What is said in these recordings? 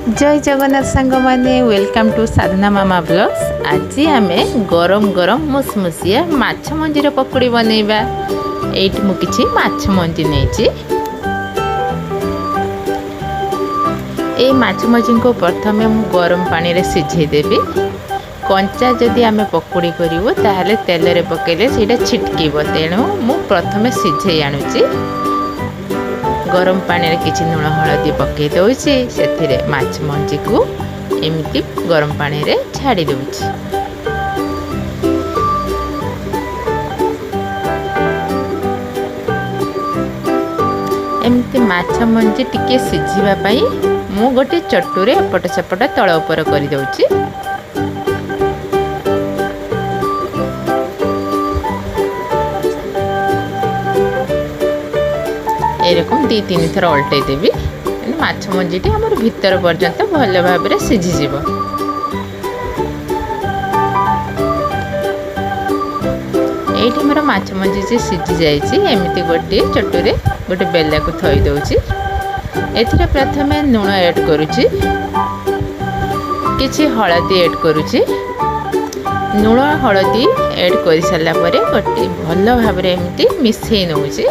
जय जगन्नाथ सांग माने वेलकम टू साधना मामा ब्लॉग्स। आज आम गरम गरम मुसमुसिया माछ मंजीर पकोड़ी बनैबा। एइट मु किछि माछ मंजी नेछि। ए माछ मंजी को प्रथमे मु गरम पानी रे सिझे देबी। कंचा जदि आमे पकोड़ी करिवो ताहाले तेल रे पकेले सेटा छिटकीबो, तेणु मु प्रथमे सिझे आनुछि। गरम पानी रे किछि लूण हळदी पके दउछि, सेथिरे माछ मंजी को एमिति गरम पानी रे छाड़ी दउछि। एमिति माछ मंजी टिके सिझिबा पई मु गोटे चट्टू रे एपट सेपट तळ उपर करि दउछि। एरकम 2-3 थर उल्टे देवी। माछ मंजीटी हमर भीतर पर्यंत भल भाव में सिझी जीव। एठी मोर माछ मंजी जे सिझी जाइछि। एमिति गोटे चटुरे गोटे बेला को थई दउछि। एथिरे प्रथमे लूण ऐड करूछि, किछि हळदी ऐड करूछि। लूण हळदी ऐड करि साला परे गोटे भल भाव में एमिति मिसई नउछि।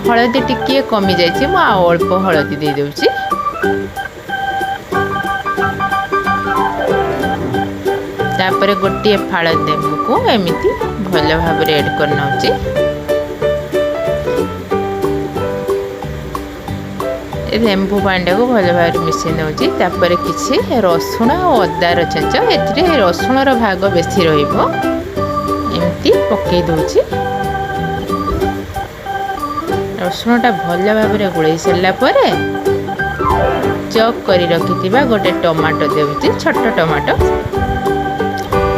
हलदी टिके कमी जाइए, मु अल्प हलदी दे दूची। तापर गोटे फाड़ लेंबू को एमिति भल भाव में ऐड कर नउची। लेंबू पांडा को भल भाव मिसई नउची। तापर किछि रसुण और अदार छेच, एथिरे रसुण रो भाग बेसी रहिबो, एमिति पके दूची। रसुणटा भल भाव में गोल सारा पर चॉप कर रखि गोटे टमाटो देउछि, छोट टमाटो।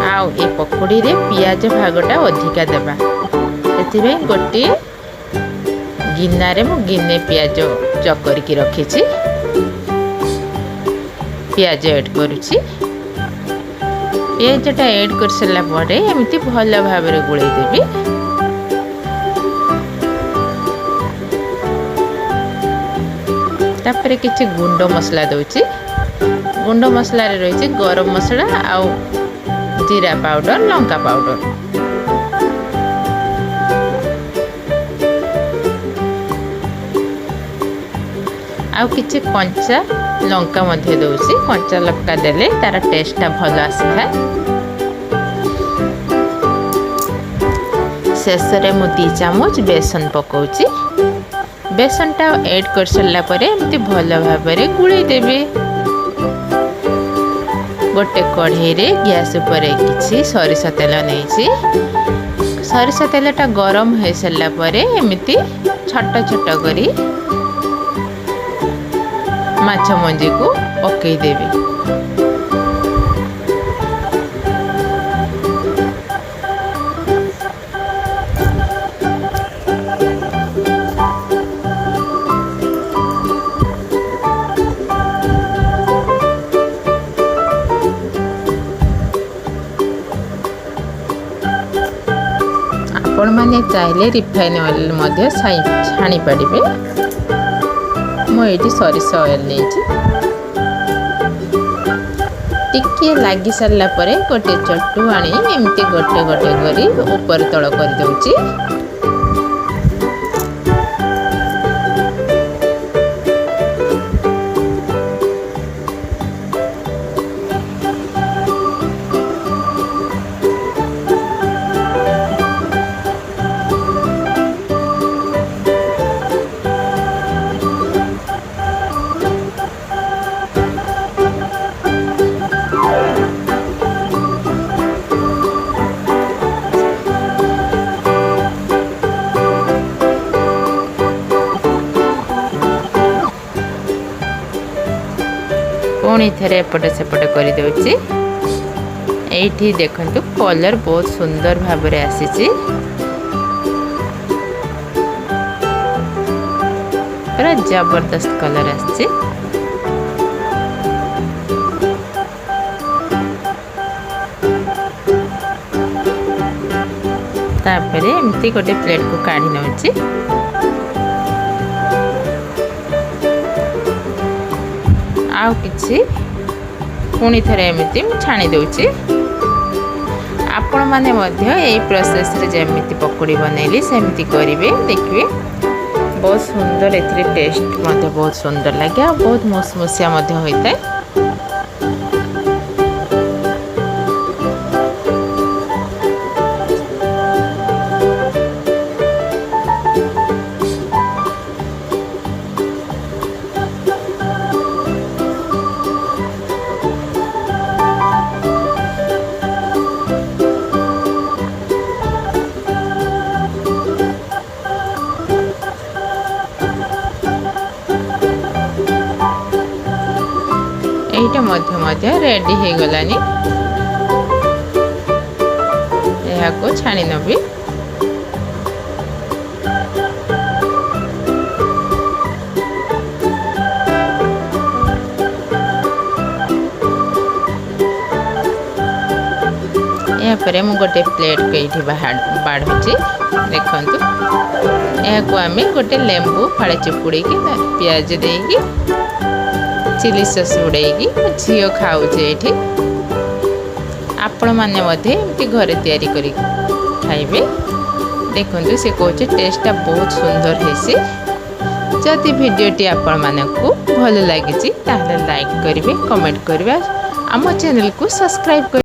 आउ ए पकोड़ी रे पियाज भागटा अधिका देबा, सेथिबे गोटे गिन्नारे मु गिन्ने पियाज चॉप करके रखिछि। पियाज ऐड करूछि। पियाजटा ऐड कर सारा पर एमिति भल भाव में गोल देबी। तापर किछि गुंड मसला दउछि। गुंड मसला रे रहिछि गरम मसला आउ जीरा पाउडर, लंका पाउडर। आउ किछि कंचा लंका मध्ये दउछि। कंचा लंका देले तार टेस्टटा भल आसी थाए। शेषरे मु 2 चामच बेसन पकाउछि। बेसनटा ऐड कर सारा पर एमती भल भाव में गुड़े देवी। गोटे कढ़ई रे गैस पर किछि सरिष तेल नहीं। सरिष तेलटा गरम हो सारा पर एमती छोट छोट करी माछ मंजी को पकई देवी। आपण माने चाहिले रिफाइन ऑयल मध्ये छाणी पारिबे। मो एटी सरिष ऑयल नेछि। टिके लागी सारला परे गोटे चट्टू आनी एमती गोटे गोटे करी ऊपर तळ कर दउची। पुणी थे एपटे सेपटे कर दउची। एठी देखंतु कलर बहुत सुंदर भाव में आसीची। पूरा जबरदस्त कलर आसी। तापर एमती गोटे प्लेट को काढ़ी नौची आउ किछि पुणी थरे एमती छाणी दउची। आपण माने मध्य एई प्रोसेस रे जेमिति पकोड़ी बनैली सेमिति करिवे देखिवे बहुत सुंदर एथरे टेस्ट मध्य बहुत सुंदर लगे आ बहुत मुसमुसिया मध्य होइतै। एटा मध्य मध्य रेडी हो गलानी यहा को छाणी नबी। या परे मु गोटे प्लेट को एठी बाढ़ुची देखंतु। या को आमे गोटे लेंबू फाळे चिपुड़ी की प्याज देकी चिली सॉस उड़ेगी झील खाऊे ये आपण मैंने एमती घरे तैयारी करी खाइबे देखु से कहे टेस्टा बहुत सुंदर हेसी। जदि भिडियोटी आपण मानकु भल लगी लाइक करेंगे कमेंट करेंगे आम चैनल को सब्सक्राइब कर